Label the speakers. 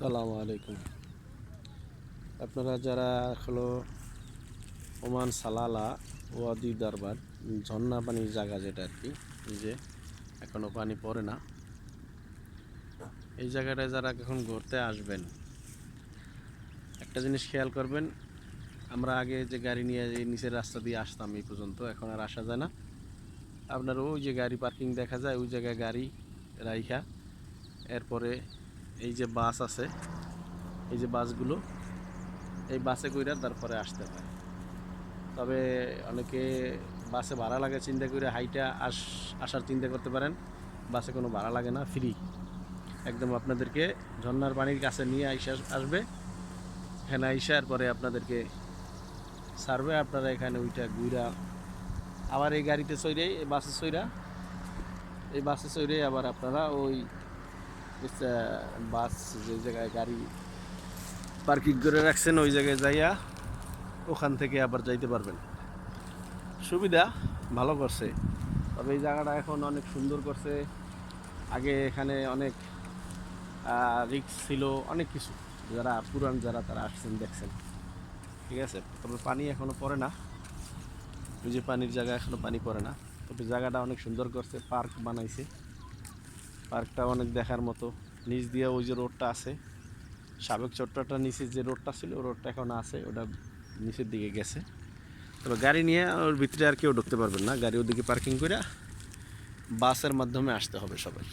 Speaker 1: আসসালামু আলাইকুম। আপনারা যারা হলো ওমান সালালা ওয়াদি দরবার ঝর্ণা পানির জায়গা যেটা আর কি, যে এখনও পানি পড়ে না, এই জায়গাটায় যারা এখন ঘুরতে আসবেন একটা জিনিস খেয়াল করবেন। আমরা আগে যে গাড়ি নিয়ে এই নিচের রাস্তা দিয়ে আসতাম এই পর্যন্ত, এখন আর আসা যায় না। আপনার ওই যে গাড়ি পার্কিং দেখা যায়, ওই জায়গায় গাড়ি রাইখা এরপরে এই যে বাস আছে, এই যে বাসগুলো, এই বাসে কইরা তারপরে আসতে হয়। তবে অনেকে বাসে ভাড়া লাগে চিন্তা করে হাইটা আসার চিন্তা করতে পারেন। বাসে কোনো ভাড়া লাগে না, ফ্রি একদম। আপনাদেরকে ঝর্ণার পানির কাছে নিয়ে আসবে, এখানে আইসার পরে আপনাদেরকে ছাড়বে। আপনারা এখানে ওইটা ঘুরা আবার এই গাড়িতে চড়ে এই বাসে চড়ে আবার আপনারা ওই বাস যে জায়গায় গাড়ি পার্কিং করে রাখছেন ওই জায়গায় যাইয়া ওখান থেকে আবার যাইতে পারবেন। সুবিধা ভালো করছে। তবে এই জায়গাটা এখন অনেক সুন্দর করছে। আগে এখানে অনেক রিস্ক ছিল, অনেক কিছু। যারা পুরান যারা তারা আসছেন দেখছেন, ঠিক আছে। তবে পানি এখনও পড়ে না, ওই যে পানির জায়গা এখনও পানি পড়ে না। তবে জায়গাটা অনেক সুন্দর করছে, পার্ক বানাইছে। পার্কটা অনেক দেখার মতো। নিচ দিয়ে ওই যে রোডটা আছে, সাবেক চট্টটা নিচে যে রোডটা ছিল ওই রোডটা এখন আছে, ওটা নিচের দিকে গেছে। তবে গাড়ি নিয়ে ওর ভিতরে আর কেউ ঢুকতে পারবেন না, গাড়ি ওদিকে পার্কিং করে বাসের মাধ্যমে আসতে হবে সবাই।